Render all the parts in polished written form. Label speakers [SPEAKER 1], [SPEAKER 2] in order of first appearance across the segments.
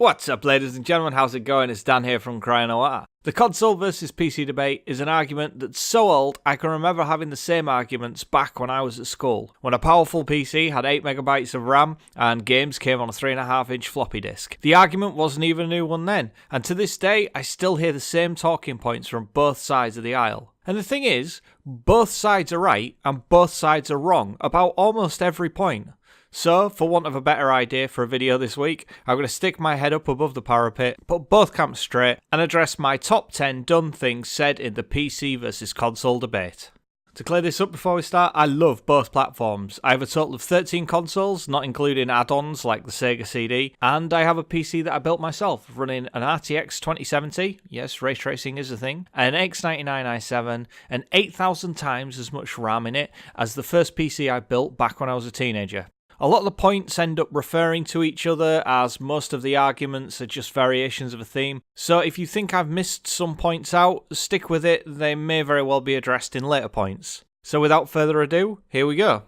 [SPEAKER 1] What's up, ladies and gentlemen, how's it going? It's Dan here from Cryonoir. The console versus PC debate is an argument that's so old I can remember having the same arguments back when I was at school, when a powerful PC had 8MB of RAM and games came on a 3.5-inch floppy disk. The argument wasn't even a new one then, and to this day I still hear the same talking points from both sides of the aisle. And the thing is, both sides are right and both sides are wrong about almost every point. So, for want of a better idea for a video this week, I'm going to stick my head up above the parapet, put both camps straight, and address my top 10 dumb things said in the PC versus console debate. To clear this up before we start, I love both platforms. I have a total of 13 consoles, not including add-ons like the Sega CD, and I have a PC that I built myself, running an RTX 2070, yes, ray tracing is a thing, an X99 i7, and 8,000 times as much RAM in it as the first PC I built back when I was a teenager. A lot of the points end up referring to each other, as most of the arguments are just variations of a theme. So if you think I've missed some points out, stick with it, they may very well be addressed in later points. So without further ado, here we go.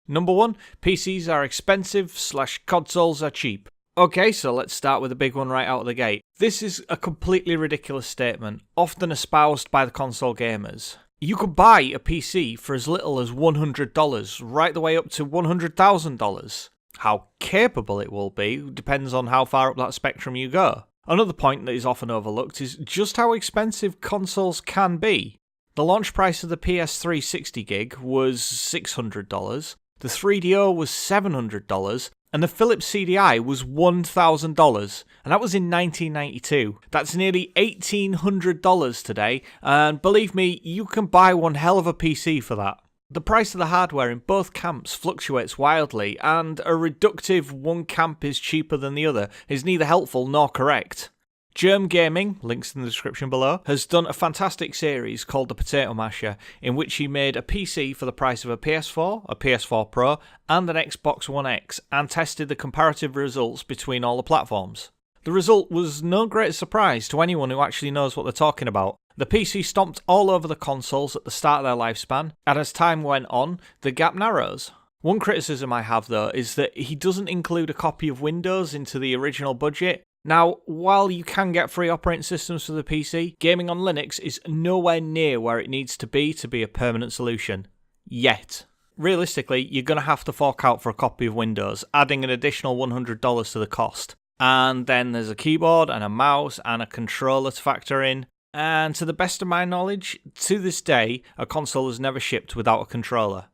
[SPEAKER 1] Number 1, PCs are expensive / consoles are cheap. Okay, so let's start with a big one right out of the gate. This is a completely ridiculous statement, often espoused by the console gamers. You could buy a PC for as little as $100, right the way up to $100,000. How capable it will be depends on how far up that spectrum you go. Another point that is often overlooked is just how expensive consoles can be. The launch price of the PS3 60GB was $600, the 3DO was $700, and the Philips CDI was $1,000, and that was in 1992. That's nearly $1,800 today, and believe me, you can buy one hell of a PC for that. The price of the hardware in both camps fluctuates wildly, and a reductive one camp is cheaper than the other is neither helpful nor correct. Germ Gaming, links in the description below, has done a fantastic series called The Potato Masher, in which he made a PC for the price of a PS4, a PS4 Pro, and an Xbox One X, and tested the comparative results between all the platforms. The result was no great surprise to anyone who actually knows what they're talking about. The PC stomped all over the consoles at the start of their lifespan, and as time went on, the gap narrows. One criticism I have though is that he doesn't include a copy of Windows into the original budget. Now, while you can get free operating systems for the PC, gaming on Linux is nowhere near where it needs to be a permanent solution. Yet. Realistically, you're going to have to fork out for a copy of Windows, adding an additional $100 to the cost. And then there's a keyboard and a mouse and a controller to factor in. And to the best of my knowledge, to this day, a console has never shipped without a controller.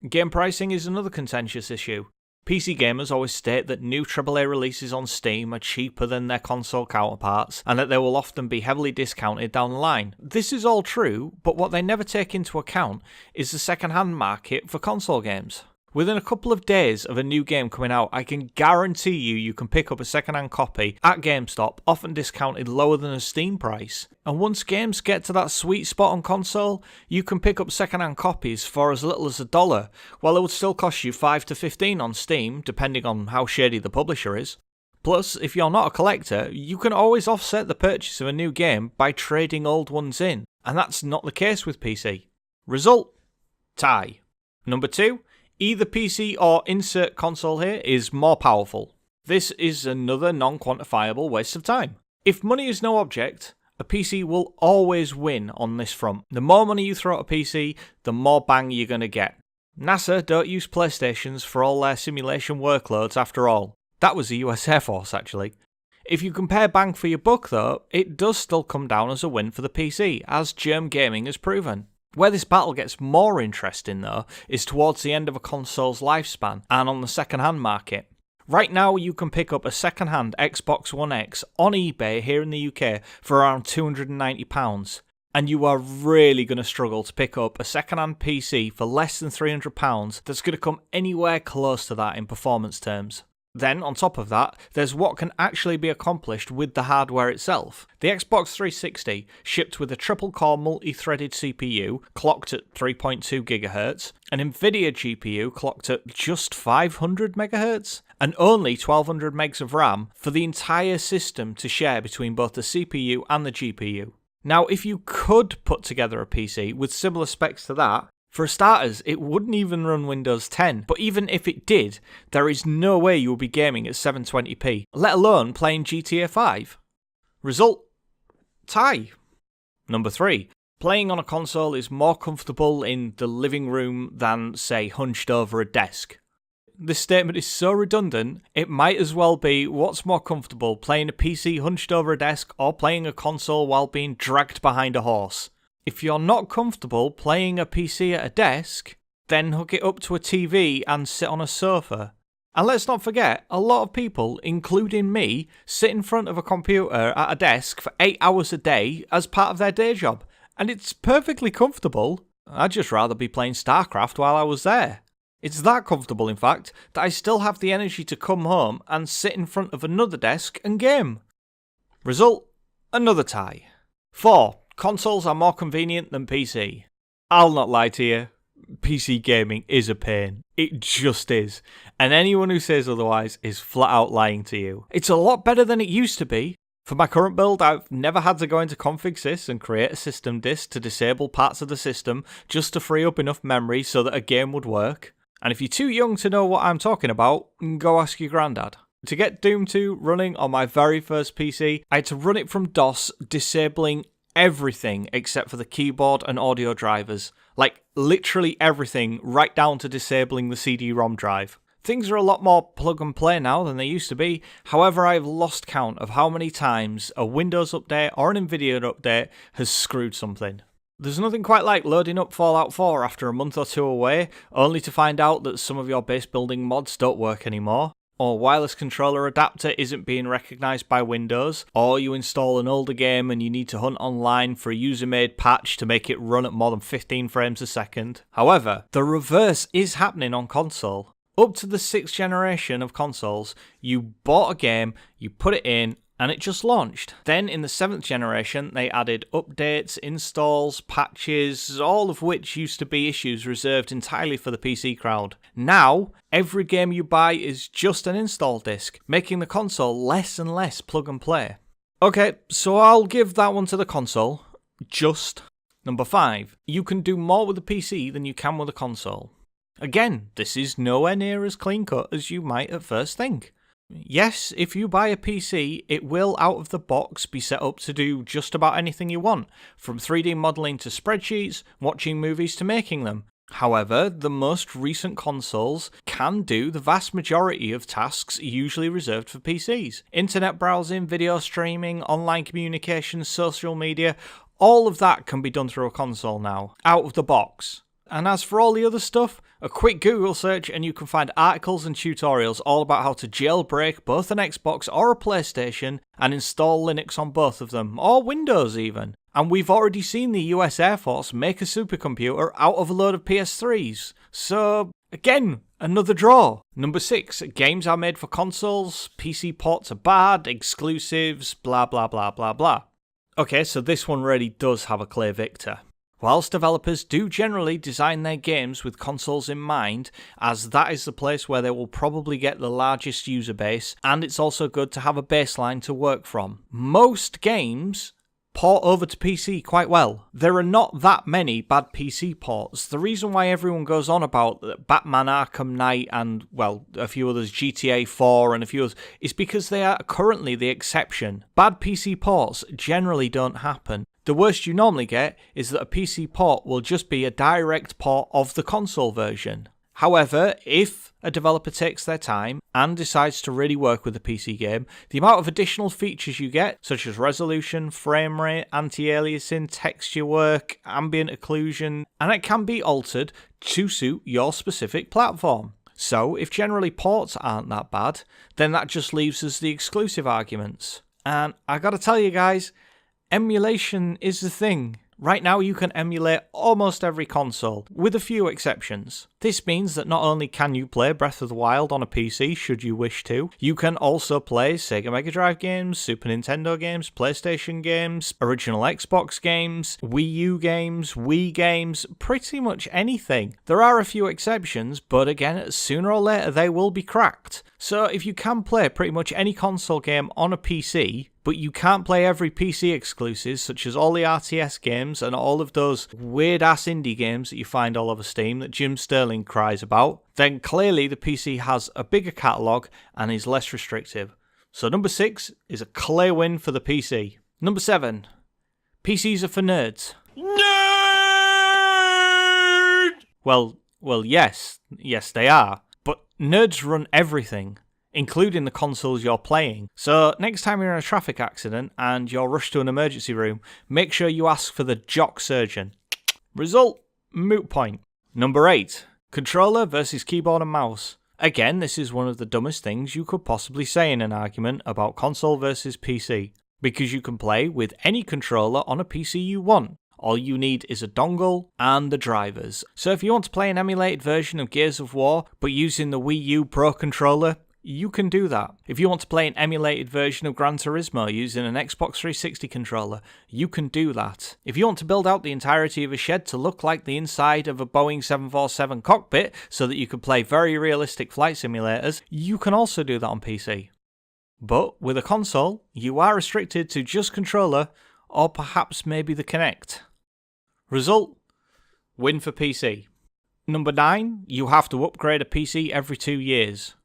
[SPEAKER 1] Game pricing is another contentious issue. PC gamers always state that new AAA releases on Steam are cheaper than their console counterparts, and that they will often be heavily discounted down the line. This is all true, but what they never take into account is the second-hand market for console games. Within a couple of days of a new game coming out, I can guarantee you can pick up a second-hand copy at GameStop, often discounted lower than a Steam price. And once games get to that sweet spot on console, you can pick up second-hand copies for as little as $1, while it would still cost you $5 to $15 on Steam, depending on how shady the publisher is. Plus, if you're not a collector, you can always offset the purchase of a new game by trading old ones in, and that's not the case with PC. Result? Tie. Number 2. Either PC or insert console here is more powerful. This is another non-quantifiable waste of time. If money is no object, a PC will always win on this front. The more money you throw at a PC, the more bang you're going to get. NASA don't use PlayStations for all their simulation workloads after all. That was the US Air Force actually. If you compare bang for your buck though, it does still come down as a win for the PC, as Germ Gaming has proven. Where this battle gets more interesting though is towards the end of a console's lifespan and on the second-hand market. Right now you can pick up a second-hand Xbox One X on eBay here in the UK for around £290, and you are really going to struggle to pick up a second-hand PC for less than £300 that's going to come anywhere close to that in performance terms. Then, on top of that, there's what can actually be accomplished with the hardware itself. The Xbox 360 shipped with a triple-core multi-threaded CPU clocked at 3.2 GHz, an Nvidia GPU clocked at just 500 MHz, and only 1200 megs of RAM for the entire system to share between both the CPU and the GPU. Now, if you could put together a PC with similar specs to that, For starters, it wouldn't even run Windows 10, but even if it did, there is no way you will be gaming at 720p, let alone playing GTA 5. Result? Tie. Number 3. Playing on a console is more comfortable in the living room than, say, hunched over a desk. This statement is so redundant, it might as well be what's more comfortable, playing a PC hunched over a desk or playing a console while being dragged behind a horse. If you're not comfortable playing a PC at a desk, then hook it up to a TV and sit on a sofa. And let's not forget, a lot of people, including me, sit in front of a computer at a desk for 8 hours a day as part of their day job. And it's perfectly comfortable. I'd just rather be playing StarCraft while I was there. It's that comfortable, in fact, that I still have the energy to come home and sit in front of another desk and game. Result? Another tie. 4. Consoles are more convenient than PC. I'll not lie to you. PC gaming is a pain. It just is. And anyone who says otherwise is flat out lying to you. It's a lot better than it used to be. For my current build, I've never had to go into config.sys and create a system disk to disable parts of the system just to free up enough memory so that a game would work. And if you're too young to know what I'm talking about, go ask your granddad. To get Doom 2 running on my very first PC, I had to run it from DOS, disabling everything except for the keyboard and audio drivers. Like, literally everything, right down to disabling the CD-ROM drive. Things are a lot more plug and play now than they used to be. However, I've lost count of how many times a Windows update or an Nvidia update has screwed something. There's nothing quite like loading up Fallout 4 after a month or two away, only to find out that some of your base building mods don't work anymore, or wireless controller adapter isn't being recognised by Windows, or you install an older game and you need to hunt online for a user-made patch to make it run at more than 15 frames a second. However, the reverse is happening on console. Up to the 6th generation of consoles, you bought a game, you put it in, and it just launched. Then in the 7th generation, they added updates, installs, patches, all of which used to be issues reserved entirely for the PC crowd. Now, every game you buy is just an install disc, making the console less and less plug and play. Okay, so I'll give that one to the console. Just. Number 5. You can do more with a PC than you can with a console. Again, this is nowhere near as clean-cut as you might at first think. Yes, if you buy a PC, it will out of the box be set up to do just about anything you want, from 3D modelling to spreadsheets, watching movies to making them. However, the most recent consoles can do the vast majority of tasks usually reserved for PCs. Internet browsing, video streaming, online communication, social media, all of that can be done through a console now, out of the box. And as for all the other stuff, a quick Google search and you can find articles and tutorials all about how to jailbreak both an Xbox or a PlayStation and install Linux on both of them, or Windows even. And we've already seen the US Air Force make a supercomputer out of a load of PS3s. So, again, another draw. Number 6, games are made for consoles, PC ports are bad, exclusives, blah blah blah blah blah. Okay, so this one really does have a clear victor. Whilst developers do generally design their games with consoles in mind, as that is the place where they will probably get the largest user base, and it's also good to have a baseline to work from. Most games port over to PC quite well. There are not that many bad PC ports. The reason why everyone goes on about Batman Arkham Knight and, well, a few others, GTA 4 and a few others, is because they are currently the exception. Bad PC ports generally don't happen. The worst you normally get is that a PC port will just be a direct port of the console version. However, if a developer takes their time and decides to really work with a PC game, the amount of additional features you get, such as resolution, frame rate, anti-aliasing, texture work, ambient occlusion, and it can be altered to suit your specific platform. So, if generally ports aren't that bad, then that just leaves us the exclusive arguments. And I gotta tell you guys, emulation is the thing. Right now you can emulate almost every console, with a few exceptions. This means that not only can you play Breath of the Wild on a PC should you wish to, you can also play Sega Mega Drive games, Super Nintendo games, PlayStation games, original Xbox games, Wii U games, Wii games, pretty much anything. There are a few exceptions, but again, sooner or later they will be cracked. So if you can play pretty much any console game on a PC, but you can't play every PC exclusives, such as all the RTS games and all of those weird-ass indie games that you find all over Steam that Jim Sterling cries about, then clearly the PC has a bigger catalogue and is less restrictive. So number 6 is a clear win for the PC. Number 7. PCs are for nerds. Nerd! Well, yes, they are. But nerds run everything, including the consoles you're playing. So next time you're in a traffic accident and you're rushed to an emergency room, make sure you ask for the jock surgeon. Result, moot point. Number 8. Controller versus keyboard and mouse. Again, this is one of the dumbest things you could possibly say in an argument about console versus PC, because you can play with any controller on a PC you want. All you need is a dongle and the drivers. So if you want to play an emulated version of Gears of War, but using the Wii U Pro controller, you can do that. If you want to play an emulated version of Gran Turismo using an Xbox 360 controller, you can do that. If you want to build out the entirety of a shed to look like the inside of a Boeing 747 cockpit so that you can play very realistic flight simulators, you can also do that on PC. But with a console, you are restricted to just controller, or perhaps maybe the Kinect. Result, win for PC. Number 9, you have to upgrade a PC every 2 years.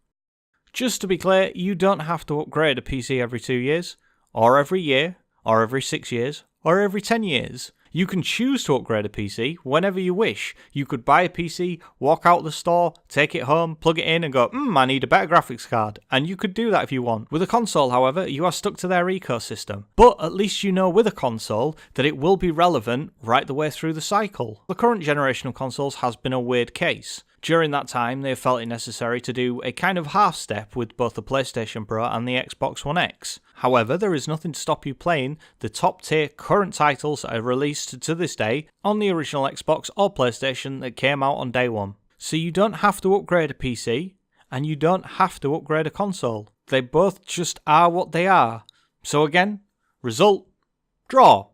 [SPEAKER 1] Just to be clear, you don't have to upgrade a PC every 2 years, or every year, or every 6 years, or every 10 years. You can choose to upgrade a PC whenever you wish. You could buy a PC, walk out the store, take it home, plug it in and go, I need a better graphics card. And you could do that if you want. With a console, however, you are stuck to their ecosystem. But at least you know with a console that it will be relevant right the way through the cycle. The current generation of consoles has been a weird case. During that time, they have felt it necessary to do a kind of half step with both the PlayStation Pro and the Xbox One X. However, there is nothing to stop you playing the top tier current titles that are released to this day on the original Xbox or PlayStation that came out on day one. So you don't have to upgrade a PC, and you don't have to upgrade a console. They both just are what they are. So again, result, draw.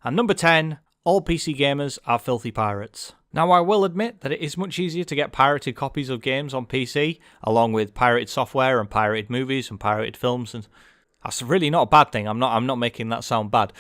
[SPEAKER 1] And number 10, all PC gamers are filthy pirates. Now, I will admit that it is much easier to get pirated copies of games on PC, along with pirated software and pirated movies and pirated films, and that's really not a bad thing. I'm not making that sound bad.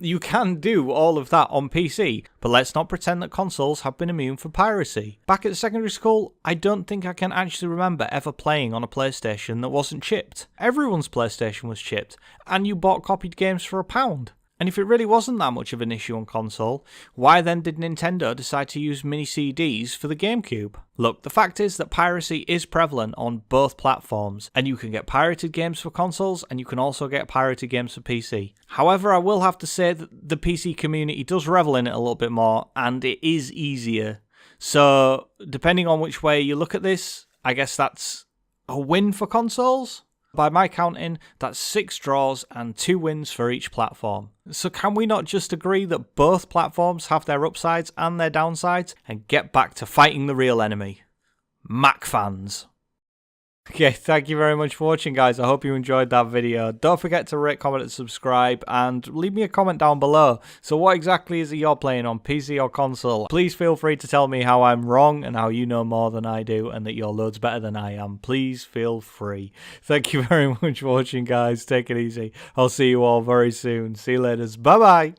[SPEAKER 1] You can do all of that on PC, but let's not pretend that consoles have been immune from piracy. Back at secondary school, I don't think I can actually remember ever playing on a PlayStation that wasn't chipped. Everyone's PlayStation was chipped, and you bought copied games for £1. And if it really wasn't that much of an issue on console, why then did Nintendo decide to use mini CDs for the GameCube? Look, the fact is that piracy is prevalent on both platforms, and you can get pirated games for consoles, and you can also get pirated games for PC. However, I will have to say that the PC community does revel in it a little bit more, and it is easier. So, depending on which way you look at this, I guess that's a win for consoles? By my counting, that's 6 draws and 2 wins for each platform. So can we not just agree that both platforms have their upsides and their downsides and get back to fighting the real enemy? Mac fans. Okay, thank you very much for watching, guys. I hope you enjoyed that video. Don't forget to rate, comment, and subscribe, and leave me a comment down below. So what exactly is it you're playing on, PC or console? Please feel free to tell me how I'm wrong and how you know more than I do and that you're loads better than I am. Please feel free. Thank you very much for watching, guys. Take it easy. I'll see you all very soon. See you later. Bye-bye.